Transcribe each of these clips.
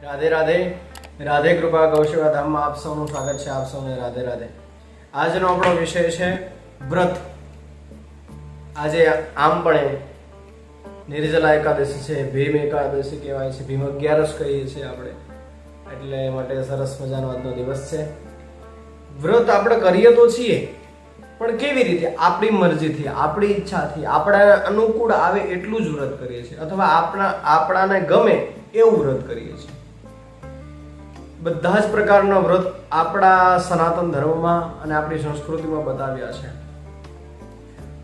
રાધે રાધે. રાધે કૃપા ગૌસેવા ધામમાં આપ સૌનું સ્વાગત છે. આપ સૌને રાધે રાધે. આજનો આપણો વિષય છે વ્રત. આજે આમ પણ નિર્જલા એકાદશી છે, ભીમ એકાદશી કહેવાય છે, ભીમ 11 કહીએ છીએ આપણે, એટલે માટે સરસ મજાનો આજનો દિવસ છે. વ્રત આપણે કરીએ તો છીએ, પણ કેવી રીતે? આપણી મરજીથી, આપણી ઈચ્છાથી, આપણા અનુકૂળ આવે એટલું જ વ્રત કરીએ છીએ, અથવા આપણાને ગમે એવું વ્રત કરીએ છીએ. બધા જ પ્રકારના વ્રત આપણા સનાતન ધર્મમાં અને આપણી સંસ્કૃતિમાં બતાવ્યા છે.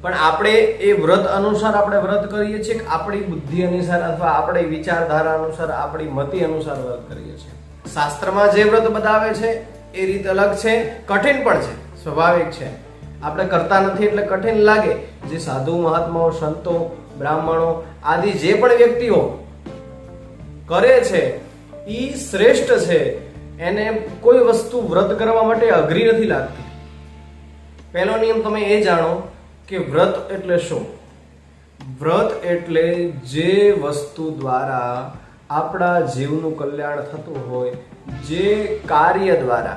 પણ આપણે એ વ્રત અનુસાર આપણે વ્રત કરીએ છીએ કે આપણી બુદ્ધિ અનુસાર અથવા આપણી વિચારધારા અનુસાર, આપણી મતિ અનુસાર વ્રત કરીએ છીએ? શાસ્ત્રમાં જે વ્રત બતાવે છે એ રીત અલગ છે, કઠિન પણ છે, સ્વાભાવિક છે. આપણે કરતા નથી એટલે કઠિન લાગે. જે સાધુ મહાત્માઓ, સંતો, બ્રાહ્મણો આદિ જે પણ વ્યક્તિઓ કરે છે એ શ્રેષ્ઠ છે. એને કોઈ વસ્તુ વ્રત કરવા માટે અઘરી નથી લાગતી. પહેલો નિયમ તમે એ જાણો કે વ્રત એટલે શું? વ્રત એટલે જે વસ્તુ દ્વારા આપણા જીવનું કલ્યાણ થતું હોય, જે કાર્ય દ્વારા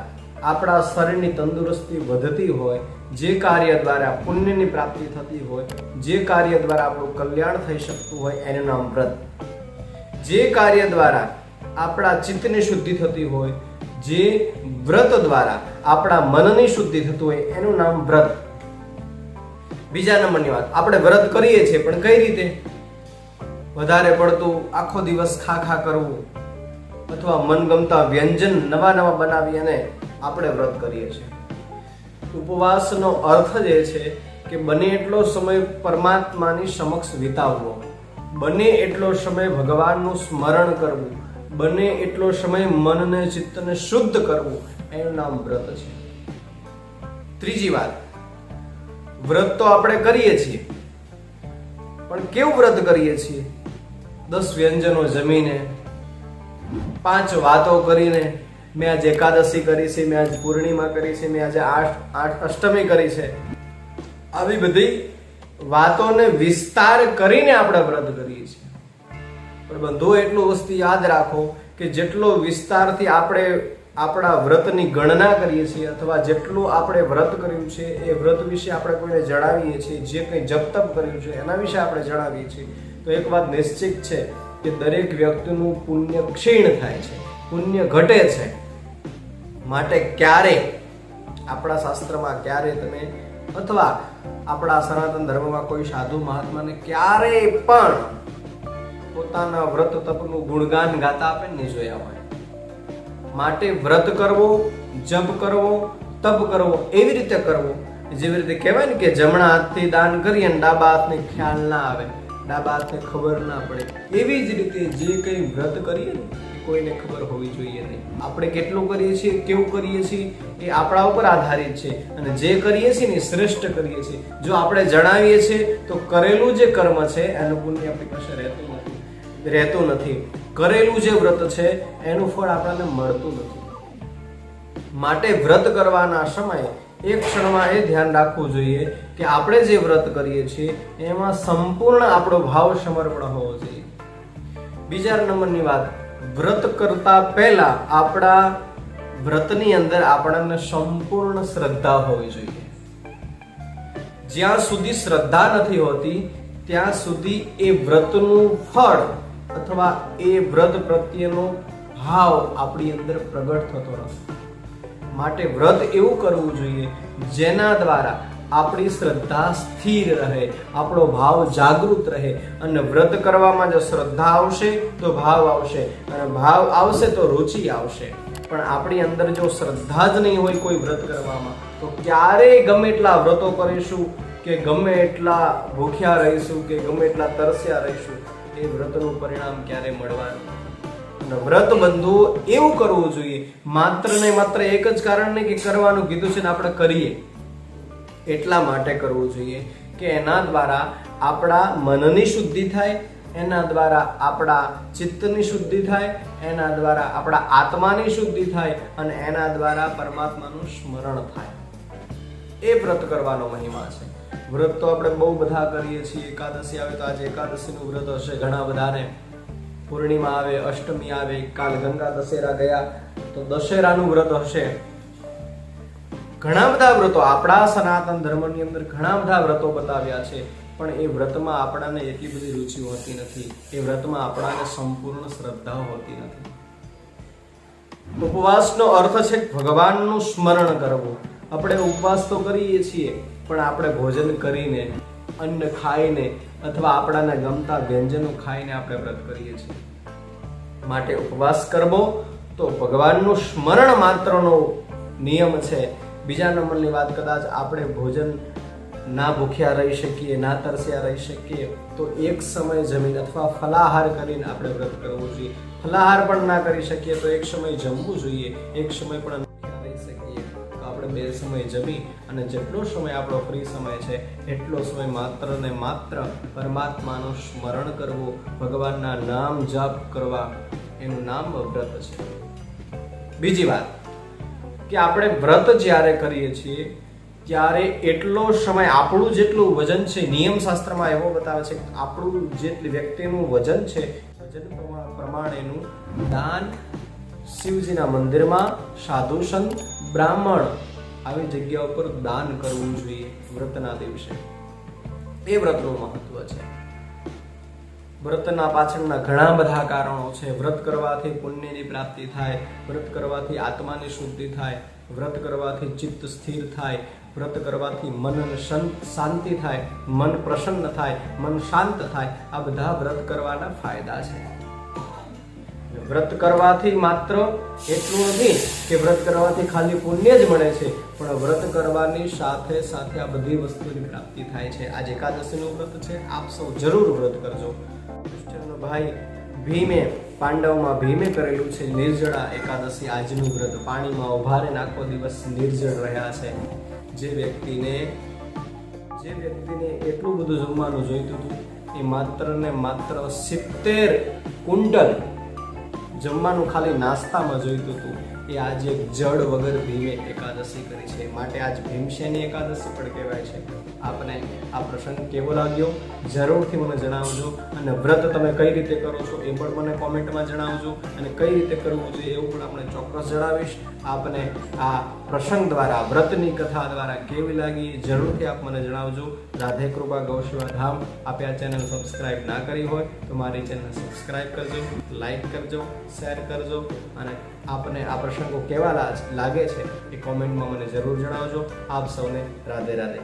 આપણા શરીરની તંદુરસ્તી વધતી હોય, જે કાર્ય દ્વારા પુણ્યની પ્રાપ્તિ થતી હોય, જે કાર્ય દ્વારા આપણું કલ્યાણ થઈ શકતું હોય એનું નામ વ્રત. જે કાર્ય દ્વારા આપણા ચિત્તની શુદ્ધિ થતી હોય, જે વ્રત દ્વારા આપણા મનની શુદ્ધિ થતું હોય એનું નામ વ્રત. બીજા નંબરની વાત, આપણે વ્રત કરીએ છીએ પણ કઈ રીતે? વધારે પડતું આખો દિવસ ખા કરવું અથવા મનગમતા વ્યંજન નવા બનાવી અને આપણે વ્રત કરીએ છીએ. ઉપવાસનો અર્થ જ એ છે કે બને એટલો સમય પરમાત્માની સમક્ષ વિતાવવો, બને એટલો સમય ભગવાનનું સ્મરણ કરવું, બને એટલો સમય મનને ચિત્તને શુદ્ધ કરવું, એનું નામ વ્રત છે. ત્રીજી વાત, વ્રત તો આપણે કરીએ છીએ, પણ કેવું વ્રત કરીએ છીએ? 10 વ્યંજનો જમીને, 5 વાતો કરીને, મેં આજે એકાદશી કરી છે, મેં આજે પૂર્ણિમા કરી છે, મેં આજે આઠ અષ્ટમી કરી છે, આવી બધી વાતોને વિસ્તાર કરીને આપણે વ્રત કરીએ છીએ. પણ બંધુઓ એટલું વસ્તુ યાદ રાખો કે જેટલો વિસ્તારથી આપણે આપણા વ્રતની ગણના કરીએ છીએ અથવા જેટલું આપણે વ્રત કર્યું છે એ વ્રત વિશે આપણે કોઈને જણાવીએ છીએ, જે કંઈ જપ તપ કર્યું છે એના વિશે આપણે જણાવીએ છીએ, તો એક વાત નિશ્ચિત છે કે દરેક વ્યક્તિનું પુણ્ય ક્ષીણ થાય છે, પુણ્ય ઘટે છે. માટે ક્યારે આપણા શાસ્ત્રમાં ક્યારે તમે અથવા આપણા સનાતન ધર્મમાં કોઈ સાધુ મહાત્માને ક્યારે પણ પોતાના વ્રત તપનું ગુણગાન ગાતા આપણે નહીં જોયા હોય. માટે વ્રત કરવો, જપ કરવો, તપ કરવો એવી રીતે કરવો જેવી રીતે કહેવાય ને કે જમણા હાથથી દાન કરીએ ને ડાબા હાથને ખ્યાલ ના આવે, ડાબા હાથને ખબર ના પડે, એવી જ રીતે જે કંઈ વ્રત કરીએ ને કોઈને ખબર હોવી જોઈએ નહીં. આપણે કેટલું કરીએ છીએ, કેવું કરીએ છીએ એ આપણા ઉપર આધારિત છે, અને જે કરીએ છીએ ને શ્રેષ્ઠ કરીએ છીએ. જો આપણે જણાવીએ છીએ તો કરેલું જે કર્મ છે એનું પુણ્ય આપણી પાસે રહેતું નથી. કરેલું જે વ્રત છે એનું ફળ આપણને મળતું નથી. માટે વ્રત કરવાના સમયે એક ક્ષણમાં એ ધ્યાન રાખવું જોઈએ કે આપણે જે વ્રત કરીએ છીએ એમાં સંપૂર્ણ આપણો ભાવ સમર્પણ હોવો જોઈએ. બીજા નંબરની વાત, વ્રત કરતા પહેલા આપણા વ્રતની અંદર આપણને સંપૂર્ણ શ્રદ્ધા હોવી જોઈએ. જ્યાં સુધી શ્રદ્ધા નથી હોતી ત્યાં સુધી એ વ્રતનું ફળ અથવા એ વ્રત પ્રત્યેનો ભાવ આપણી અંદર પ્રગટ થતો નથી. માટે વ્રત એવું કરવું જોઈએ જેના દ્વારા આપણી શ્રદ્ધા સ્થિર રહે, આપણો ભાવ જાગૃત રહે. અને વ્રત કરવામાં જો શ્રદ્ધા આવશે તો ભાવ આવશે, અને ભાવ આવશે તો રુચિ આવશે. પણ આપણી અંદર જો શ્રદ્ધા જ નહીં હોય કોઈ વ્રત કરવામાં, તો ક્યારેય ગમે એટલા વ્રતો કરીશું કે ગમે એટલા ભૂખ્યા રહીશું કે ગમે એટલા તરસ્યા રહીશું, એ વ્રતનું પરિણામ ક્યારે મળવાનું. અને વ્રત બંધુઓ એવું કરવું જોઈએ માત્ર ને માત્ર એક જ કારણ નહીં કે કરવાનું કીધું છે ને આપણે કરીએ એટલા માટે કરવું જોઈએ કે એના દ્વારા આપણા મનની શુદ્ધિ થાય, એના દ્વારા આપણા ચિત્તની શુદ્ધિ થાય, એના દ્વારા આપણા આત્માની શુદ્ધિ થાય, અને એના દ્વારા પરમાત્માનું સ્મરણ થાય. એ વ્રત કરવાનો મહિમા છે. વ્રત તો આપણે બહુ બધા કરીએ છીએ. એકાદશી આવે તો આજે એકાદશીનું વ્રત હશે ઘણા બધાને, પૂર્ણિમા આવે, અષ્ટમી આવે, કાલ ગંગા દશેરા ગયા તો દશેરાનું વ્રત હશે. ઘણા બધા વ્રતો આપણા સનાતન ધર્મની અંદર ઘણા બધા વ્રતો બતાવ્યા છે, પણ એ વ્રતમાં આપણાને એટલી બધી રુચિ હોતી નથી. એ વ્રતમાં આપણાને સંપૂર્ણ શ્રદ્ધા હોતી નથી. ઉપવાસનો અર્થ છે ભગવાનનું સ્મરણ કરવું. આપણે ઉપવાસ તો કરીએ છીએ, પણ આપણે ભોજન કરીને, અન્ન ખાઈને અથવા આપણાને ગમતા વ્યંજનો ખાઈને આપણે વ્રત કરીએ છીએ. માટે ઉપવાસ કરવો તો ભગવાનનું સ્મરણ માત્રનો નિયમ છે. બીજા નંબરની વાત, કદાચ આપણે ભોજન ના ભૂખ્યા રહી શકીએ, ના તરસ્યા રહી શકીએ તો એક સમય જમીન અથવા ફલાહાર કરીને આપણે વ્રત કરવું જોઈએ. ફલાહાર પણ ના કરી શકીએ તો એક સમય જમવું જોઈએ. એક સમય પણ ભૂખ્યા રહી શકીએ તો આપણે 2 સમય જમી અને જેટલો સમય આપણો ફ્રી સમય છે એટલો સમય માત્ર ને માત્ર પરમાત્માનું સ્મરણ કરવું, ભગવાનના નામ જાપ કરવા, એનું નામ વ્રત છે. બીજી વાત કે આપણે વ્રત જ્યારે કરીએ છીએ ત્યારે એટલો સમય, આપણું જેટલું વજન છે, નિયમ શાસ્ત્રમાં એવો બતાવે છે કે આપણું જેટલી વ્યક્તિનું વજન છે, વજન પ્રમાણેનું દાન શિવજીના મંદિરમાં, સાધુ સંત, બ્રાહ્મણ આવી જગ્યા ઉપર દાન કરવું જોઈએ વ્રતના દિવસે. એ વ્રતનું મહત્વ છે. વ્રતના પાછળના ઘણા બધા કારણો છે. વ્રત કરવાથી પુણ્યની પ્રાપ્તિ થાય, વ્રત કરવાથી આત્માની શુદ્ધિ થાય, વ્રત કરવાથી ચિત્ત સ્થિર થાય, વ્રત કરવાથી મન શાંતિ થાય, મન પ્રસન્ન થાય, મન શાંત થાય. આ બધા વ્રત કરવાના ફાયદા છે. વ્રત કરવાથી માત્ર એટલું નથી કે વ્રત કરવાથી ખાલી પુણ્ય જ મળે છે, પણ વ્રત કરવાની સાથે સાથે આ બધી વસ્તુની પ્રાપ્તિ થાય છે. આજ એકાદશીનું વ્રત છે, આપ સૌ જરૂર વ્રત કરજો. કૃષ્ણનો ભાઈ ભીમે, પાંડવમાં ભીમે કરેલું છે નિર્જળા એકાદશી. આજનું વ્રત પાણીમાં ઉભા રહીને આખો દિવસ નિર્જળ રહ્યા છે. જે વ્યક્તિને એટલું બધું જમવાનું જોઈતું હતું, એ માત્ર ને માત્ર 70 કુંટલ જમવાનું ખાલી નાસ્તામાં જોઈતું હતું, એ આજે જળ વગર ભીમે એકાદશી કરી છે. માટે આજ ભીમસેની એકાદશી પણ કહેવાય છે. આપને આ પ્રસંગ કેવો લાગ્યો જરૂરથી મને જણાવજો, અને વ્રત તમે કઈ રીતે કરો છો એ પણ મને કોમેન્ટમાં જણાવજો, અને કઈ રીતે કરવું જોઈએ એવું પણ આપણે ચોક્કસ જણાવીશ. આપને આ પ્રસંગ દ્વારા, વ્રતની કથા દ્વારા કેવી લાગી જરૂરથી આપ મને જણાવજો. રાધે કૃપા ગૌસેવા ધામ. આપે આ ચેનલ સબસ્ક્રાઇબ ના કરી હોય તો મારી ચેનલ સબસ્ક્રાઇબ કરજો, લાઈક કરજો, શેર કરજો, અને આપને આ પ્રસંગો કેવા લાગે છે એ કોમેન્ટમાં મને જરૂર જણાવજો. આપ સૌને રાધે રાધે.